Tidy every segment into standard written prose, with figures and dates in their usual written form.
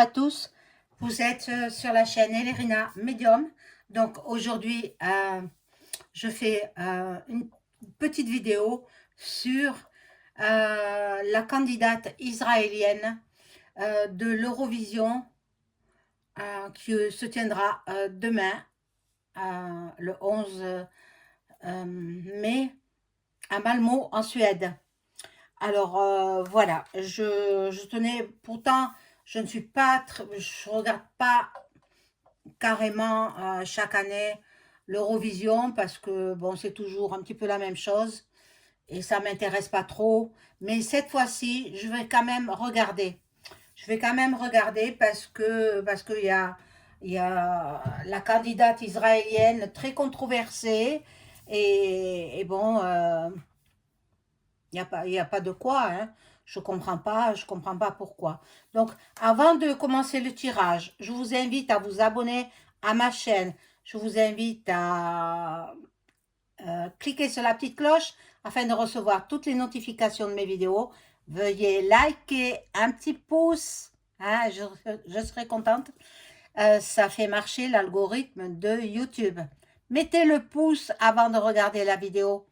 À tous, vous êtes sur la chaîne Elérina Medium. Donc aujourd'hui, je fais une petite vidéo sur la candidate israélienne de l'Eurovision qui se tiendra demain, le 11 mai, à Malmö en Suède. Alors voilà, je tenais, pourtant je ne suis pas, je regarde pas carrément chaque année l'Eurovision parce que bon, c'est toujours un petit peu la même chose et ça m'intéresse pas trop. Mais cette fois-ci, je vais quand même regarder. Je vais quand même regarder parce que il y a la candidate israélienne très controversée et bon, il y a pas de quoi, hein. Je comprends pas pourquoi. Donc, avant de commencer le tirage, je vous invite à vous abonner à ma chaîne. Je vous invite à cliquer sur la petite cloche afin de recevoir toutes les notifications de mes vidéos. Veuillez liker un petit pouce, hein, je serai contente. Ça fait marcher l'algorithme de YouTube. Mettez le pouce avant de regarder la vidéo.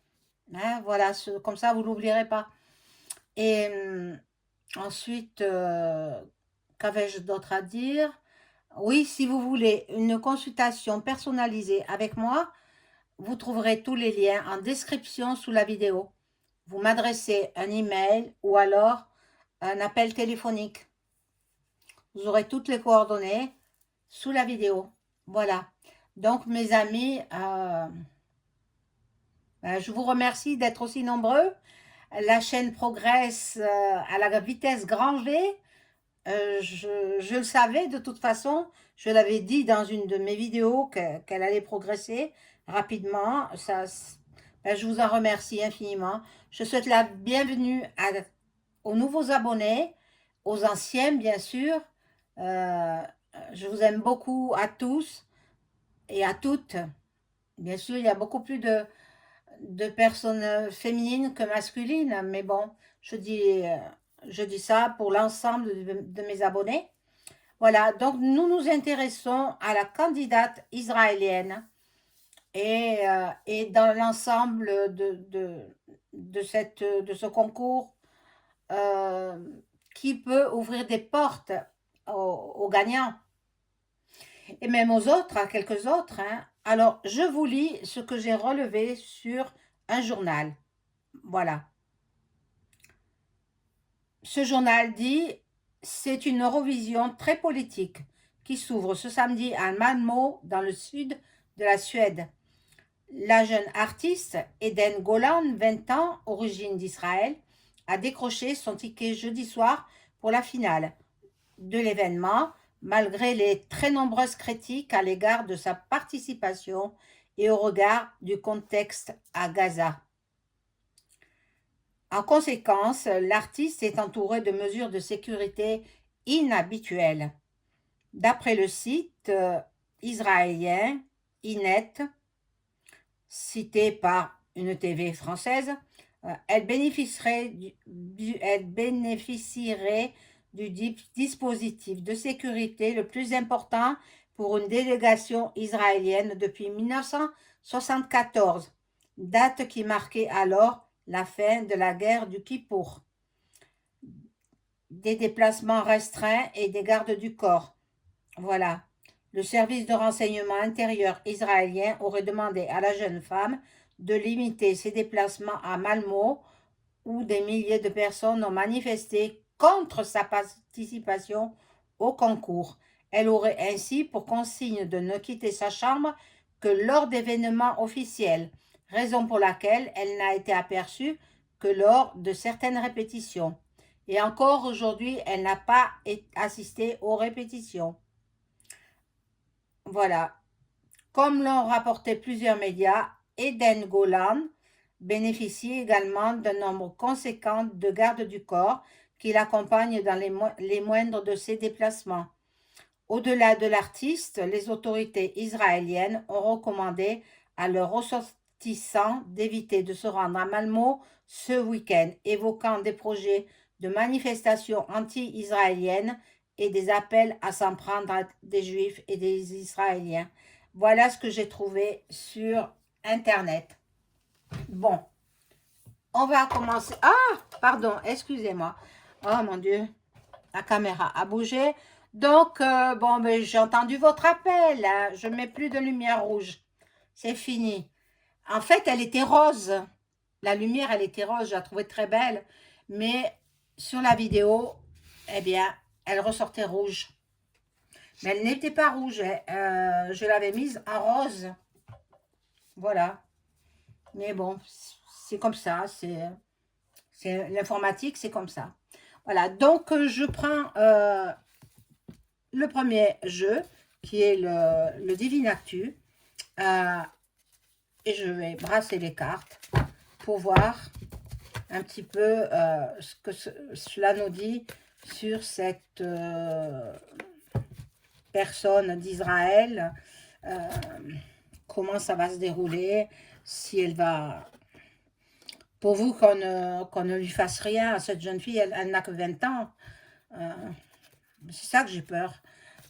Hein, voilà, comme ça, vous ne l'oublierez pas. Et ensuite, qu'avais-je d'autre à dire? Oui, si vous voulez une consultation personnalisée avec moi, vous trouverez tous les liens en description sous la vidéo. Vous m'adressez un email ou alors un appel téléphonique. Vous aurez toutes les coordonnées sous la vidéo. Voilà. Donc, mes amis, je vous remercie d'être aussi nombreux. La chaîne progresse à la vitesse grand V. Je le savais de toute façon. Je l'avais dit dans une de mes vidéos qu'elle allait progresser rapidement. Je vous en remercie infiniment. Je souhaite la bienvenue aux nouveaux abonnés, aux anciens bien sûr. Euh, je vous aime beaucoup à tous et à toutes. Bien sûr, il y a beaucoup plus de personnes féminines que masculines, mais bon, je dis ça pour l'ensemble de mes abonnés. Voilà, donc nous nous intéressons à la candidate israélienne et dans l'ensemble de ce concours euh, qui peut ouvrir des portes aux gagnants et même aux autres, à quelques autres, hein. Alors, je vous lis ce que j'ai relevé sur un journal. Voilà. Ce journal dit « C'est une Eurovision très politique qui s'ouvre ce samedi à Malmö, dans le sud de la Suède. La jeune artiste Eden Golan, 20 ans, origine d'Israël, a décroché son ticket jeudi soir pour la finale de l'événement, malgré les très nombreuses critiques à l'égard de sa participation et au regard du contexte à Gaza. En conséquence, l'artiste est entouré de mesures de sécurité inhabituelles. D'après le site israélien Inet, cité par une TV française, elle bénéficierait du dispositif de sécurité le plus important pour une délégation israélienne depuis 1974, date qui marquait alors la fin de la guerre du Kippour. Des déplacements restreints et des gardes du corps. Voilà. Le service de renseignement intérieur israélien aurait demandé à la jeune femme de limiter ses déplacements à Malmö, où des milliers de personnes ont manifesté contre sa participation au concours. Elle aurait ainsi pour consigne de ne quitter sa chambre que lors d'événements officiels, raison pour laquelle elle n'a été aperçue que lors de certaines répétitions. Et encore aujourd'hui, elle n'a pas assisté aux répétitions. Voilà. Comme l'ont rapporté plusieurs médias, Eden Golan bénéficie également d'un nombre conséquent de gardes du corps qui l'accompagnent dans les moindres de ses déplacements. Au-delà de l'artiste, les autorités israéliennes ont recommandé à leurs ressortissants d'éviter de se rendre à Malmö ce week-end, évoquant des projets de manifestations anti-israéliennes et des appels à s'en prendre à des Juifs et des Israéliens. Voilà ce que j'ai trouvé sur Internet. Bon, on va commencer. Ah, pardon, excusez-moi. Oh mon Dieu, la caméra a bougé. Donc, bon, ben, j'ai entendu votre appel, hein. Je ne mets plus de lumière rouge. C'est fini. En fait, elle était rose. La lumière, elle était rose. Je la trouvais très belle. Mais sur la vidéo, eh bien, elle ressortait rouge. Mais elle n'était pas rouge, hein. Je l'avais mise en rose. Voilà. Mais bon, c'est comme ça. C'est l'informatique, c'est comme ça. Voilà. Donc, je prends le premier jeu, qui est le Divinactu. Et je vais brasser les cartes pour voir un petit peu ce que cela nous dit sur cette personne d'Israël, comment ça va se dérouler, si elle va... Pourvu qu'on ne lui fasse rien à cette jeune fille, elle n'a que 20 ans. C'est ça que j'ai peur.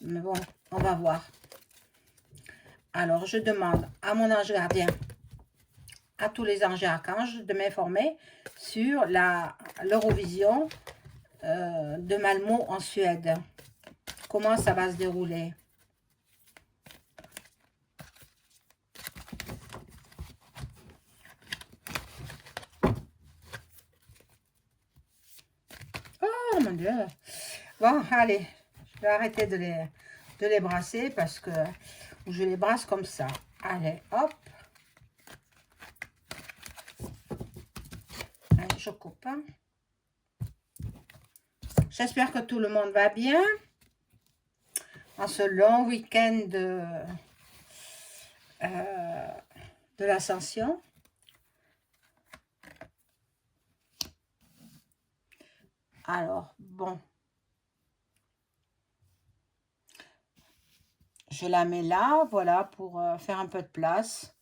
Mais bon, on va voir. Alors, je demande à mon ange gardien, à tous les anges et archanges, de m'informer sur l'Eurovision de Malmö en Suède. Comment ça va se dérouler? Oh mon Dieu! Bon, allez, je vais arrêter de les brasser parce que je les brasse comme ça. Allez, hop. Allez, je coupe. J'espère que tout le monde va bien en ce long week-end de l'Ascension. Alors, bon. Je la mets là, voilà, pour faire un peu de place.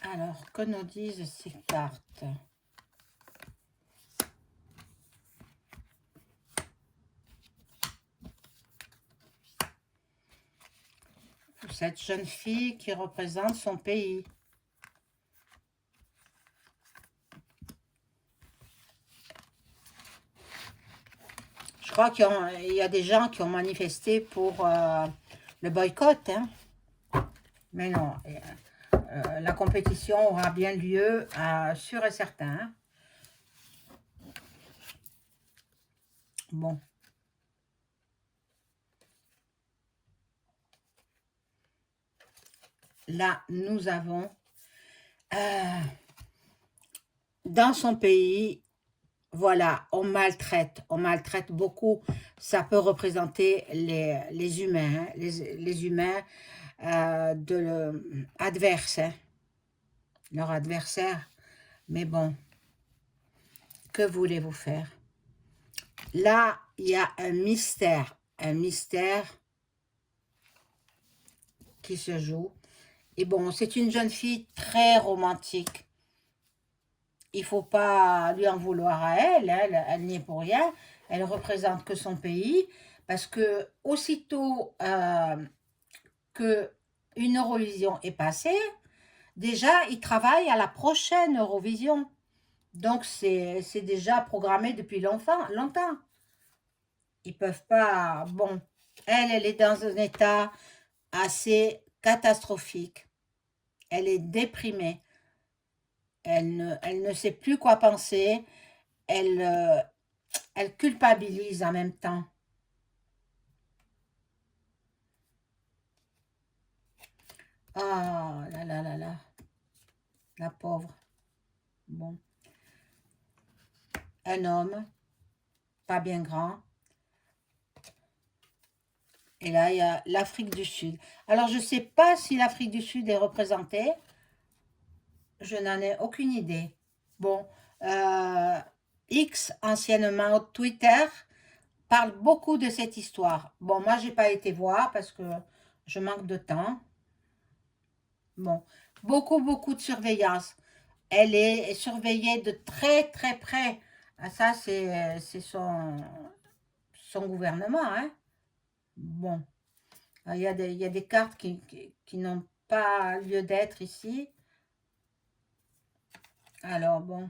Alors, que nous disent ces cartes? Cette jeune fille qui représente son pays. Je crois qu'il y a des gens qui ont manifesté pour le boycott, hein. Mais non, la compétition aura bien lieu, sûr et certain. Bon. Là, nous avons dans son pays, voilà, on maltraite beaucoup. Ça peut représenter les humains, hein, les humains adverses, hein, leur adversaire. Mais bon, que voulez-vous faire? Là, il y a un mystère qui se joue. Et bon, c'est une jeune fille très romantique. Il ne faut pas lui en vouloir à elle, elle n'y est pour rien. Elle représente que son pays. Parce que aussitôt que une Eurovision est passée, déjà, ils travaillent à la prochaine Eurovision. Donc, c'est déjà programmé depuis longtemps. Ils peuvent pas... Bon, elle est dans un état assez catastrophique. Elle est déprimée. Elle ne sait plus quoi penser. Elle culpabilise en même temps. Ah là là là là. La pauvre. Bon. Un homme, pas bien grand. Et là, il y a l'Afrique du Sud. Alors, je ne sais pas si l'Afrique du Sud est représentée. Je n'en ai aucune idée. Bon, X, anciennement Twitter, parle beaucoup de cette histoire. Bon, moi, j'ai pas été voir parce que je manque de temps. Bon, beaucoup, beaucoup de surveillance. Elle est surveillée de très, très près. Ah, ça, c'est son gouvernement, hein. Bon, il y a des cartes qui n'ont pas lieu d'être ici. Alors, bon,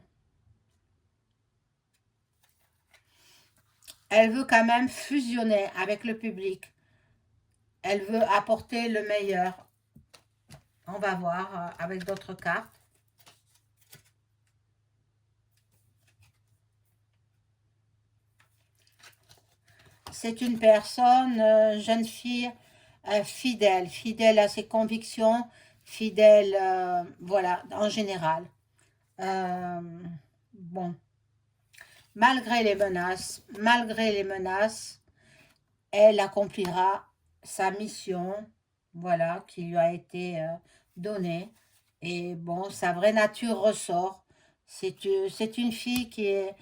elle veut quand même fusionner avec le public. Elle veut apporter le meilleur. On va voir avec d'autres cartes. C'est une personne, jeune fille, fidèle, fidèle à ses convictions, fidèle, voilà, en général. Euh, bon, malgré les menaces, elle accomplira sa mission, voilà, qui lui a été donnée. Et bon, sa vraie nature ressort. C'est une fille qui est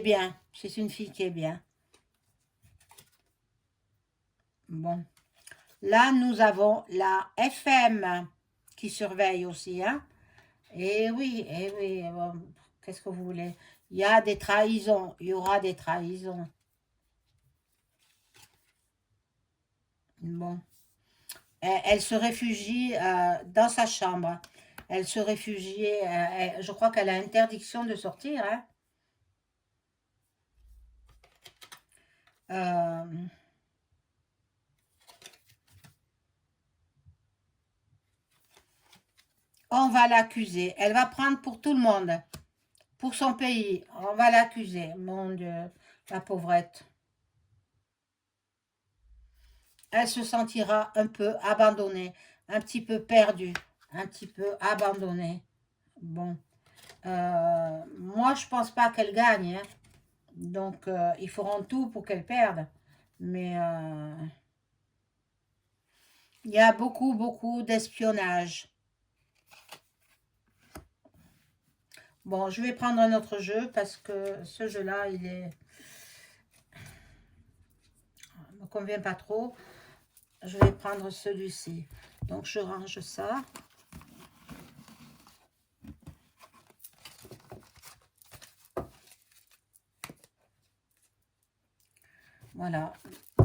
bien. C'est une fille qui est bien. Bon. Là, nous avons la FM qui surveille aussi, hein. Et oui, bon, qu'est-ce que vous voulez? Il y a des trahisons, il y aura des trahisons. Bon. Elle se réfugie dans sa chambre. Elle se réfugie, je crois qu'elle a interdiction de sortir, hein. Euh, on va l'accuser. Elle va prendre pour tout le monde, pour son pays. On va l'accuser. Mon Dieu, la pauvrette. Elle se sentira un peu abandonnée, un petit peu perdue, un petit peu abandonnée. Bon, moi je pense pas qu'elle gagne, hein. Donc ils feront tout pour qu'elle perde. Mais il y a beaucoup, beaucoup d'espionnage. Bon, je vais prendre un autre jeu parce que ce jeu-là, me convient pas trop. Je vais prendre celui-ci. Donc je range ça. Voilà.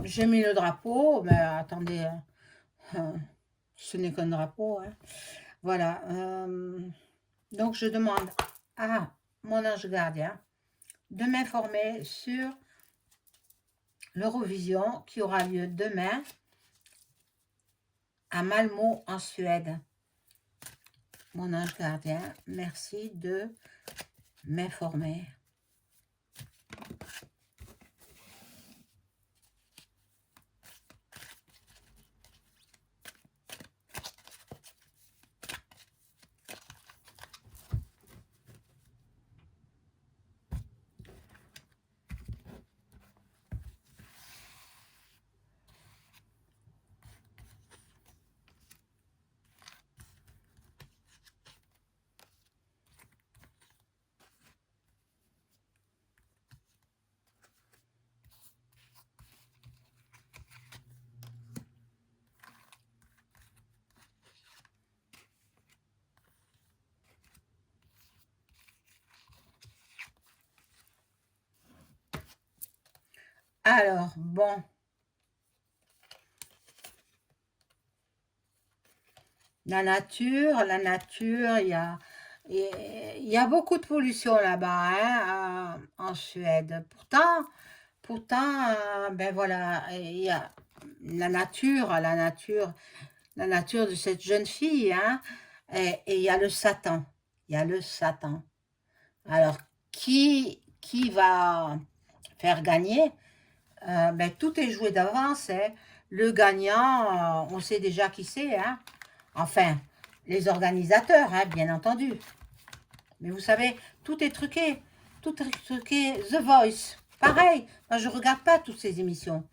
J'ai mis le drapeau, mais attendez, ce n'est qu'un drapeau, hein. Voilà. Donc je demande à mon ange gardien de m'informer sur l'Eurovision qui aura lieu demain à Malmö en Suède. Mon ange gardien, merci de m'informer. Alors, bon, la nature, il y a beaucoup de pollution là-bas, hein, en Suède. Pourtant, ben voilà, il y a la nature de cette jeune fille, hein, et il y a le Satan. Il y a le Satan. Alors, qui va faire gagner? Ben, tout est joué d'avance, hein. Le gagnant, on sait déjà qui c'est, hein. Enfin, les organisateurs, hein, bien entendu. Mais vous savez, tout est truqué. Tout est truqué. The Voice, pareil. Moi, je regarde pas toutes ces émissions.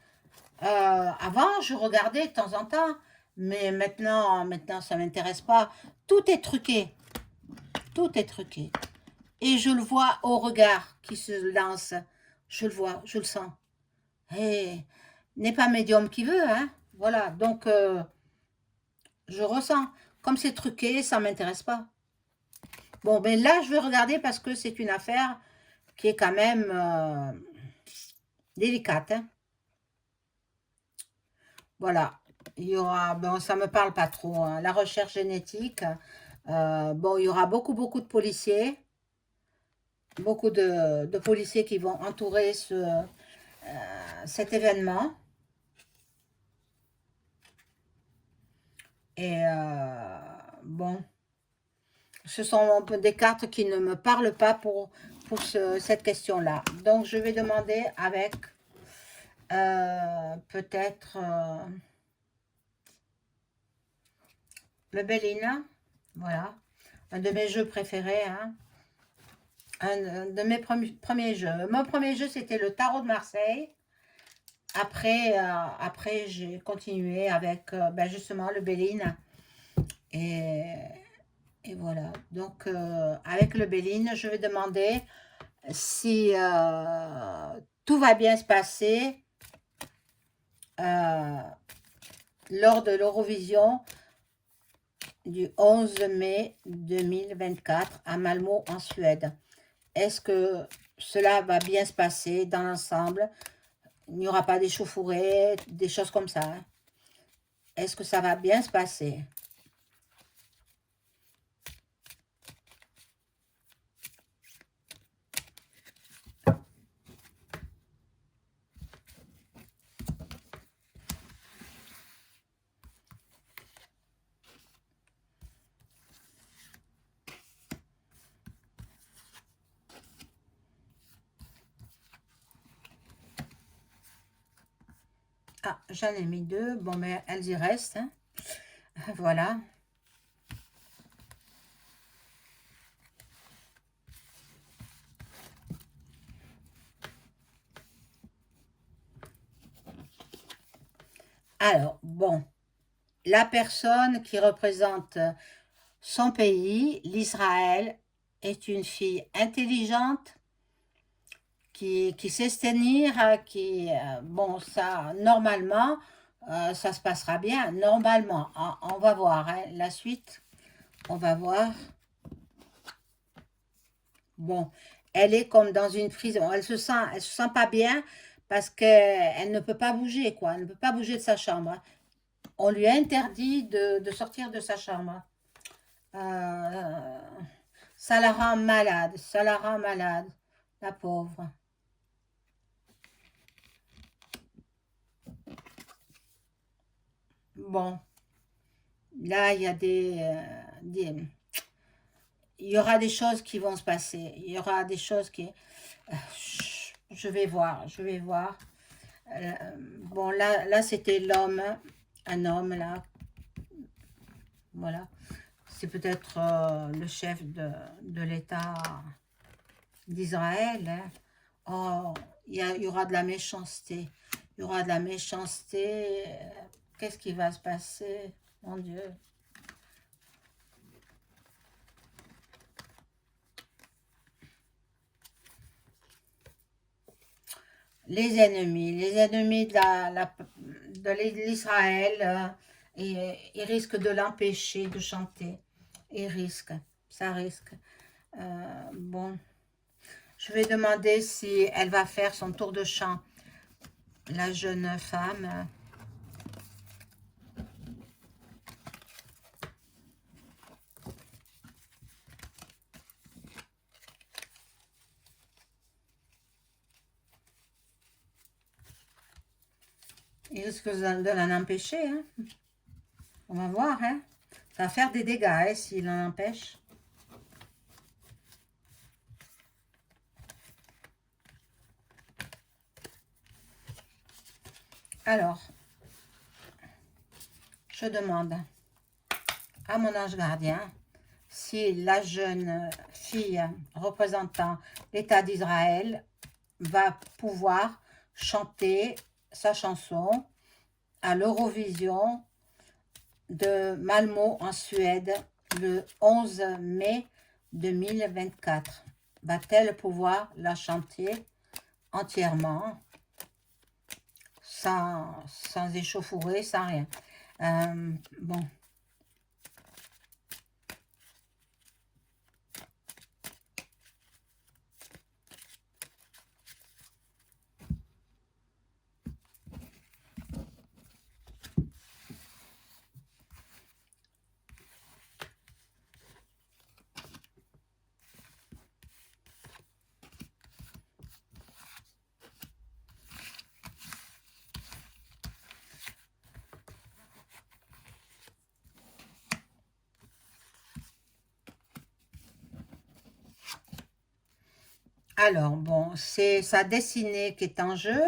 Avant, je regardais de temps en temps, mais maintenant, ça m'intéresse pas. Tout est truqué. Tout est truqué. Et je le vois au regard qui se lance. Je le vois, je le sens. Et n'est pas médium qui veut, hein. Voilà, donc je ressens. comme c'est truqué, ça ne m'intéresse pas. Bon, mais là, je vais regarder parce que c'est une affaire qui est quand même délicate. Hein. Voilà. Il y aura, bon, ça ne me parle pas trop, hein, la recherche génétique. Bon, il y aura beaucoup, beaucoup de policiers. Beaucoup de policiers qui vont entourer cet événement. Et bon, ce sont des cartes qui ne me parlent pas pour cette question-là. Donc, je vais demander avec peut-être le Béline. Voilà, un de mes jeux préférés. Hein. Un de mes premiers jeux. Mon premier jeu, c'était le Tarot de Marseille. Après j'ai continué avec ben justement le Béline. Et, et voilà. Donc, avec le Béline, je vais demander si tout va bien se passer lors de l'Eurovision du 11 mai 2024 à Malmö en Suède. Est-ce que cela va bien se passer dans l'ensemble? Il n'y aura pas d'échauffourées, des choses comme ça. Hein. Est-ce que ça va bien se passer? Ah, j'en ai mis deux. Bon, mais elles y restent. Hein. Voilà. Alors, bon, la personne qui représente son pays, l'Israël, est une fille intelligente, qui sait se tenir, bon, ça, normalement, ça se passera bien, normalement. On va voir, hein, la suite, on va voir. Bon, elle est comme dans une prison, elle se sent pas bien parce qu'elle ne peut pas bouger, quoi, elle ne peut pas bouger de sa chambre. On lui a interdit de sortir de sa chambre. Euh, Ça la rend malade, ça la rend malade, la pauvre. Bon, là, il y a il y aura des choses qui vont se passer. Il y aura des choses qui... je vais voir, je vais voir. Euh, bon, là c'était l'homme, un homme, là. Voilà. C'est peut-être le chef de l'État d'Israël. Hein. Oh, il y aura de la méchanceté. Il y aura de la méchanceté. Qu'est-ce qui va se passer? Mon Dieu. Les ennemis de l'Israël, ils risquent de l'empêcher de chanter. Ils risquent, ça risque. Bon, je vais demander si elle va faire son tour de chant, la jeune femme. Il risque de l'en empêcher. Hein. On va voir. Hein. Ça va faire des dégâts hein, s'il en empêche. Alors, je demande à mon ange gardien si la jeune fille représentant l'État d'Israël va pouvoir chanter sa chanson à l'Eurovision de Malmö en Suède le 11 mai 2024. Va-t-elle pouvoir la chanter entièrement sans échauffourée, sans rien bon. Alors, bon, c'est sa destinée qui est en jeu.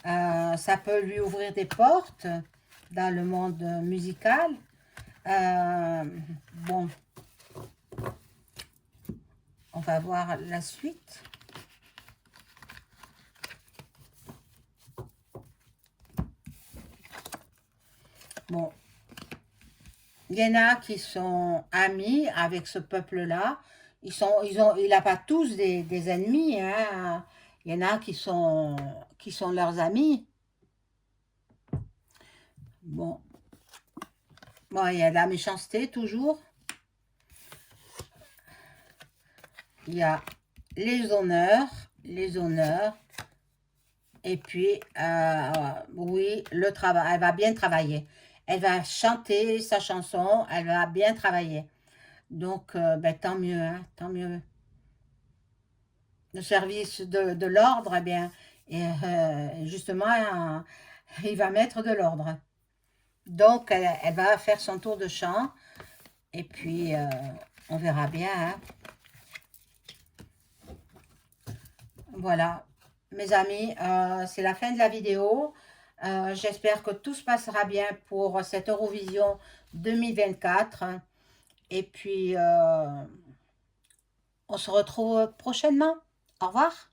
Ça peut lui ouvrir des portes dans le monde musical. Bon, on va voir la suite. Bon, il y en a qui sont amis avec ce peuple-là. Il n'a pas tous des ennemis, hein. Il y en a qui sont leurs amis. Bon, bon, il y a de la méchanceté toujours. Il y a les honneurs. Et puis, oui, le travail, elle va bien travailler. Elle va chanter sa chanson, elle va bien travailler. Donc, ben, tant mieux, hein, tant mieux. Le service de l'ordre, eh bien, et, justement, il va mettre de l'ordre. Donc, elle va faire son tour de chant, et puis, on verra bien, hein. Voilà, mes amis, c'est la fin de la vidéo. J'espère que tout se passera bien pour cette Eurovision 2024. Et puis, on se retrouve prochainement. Au revoir.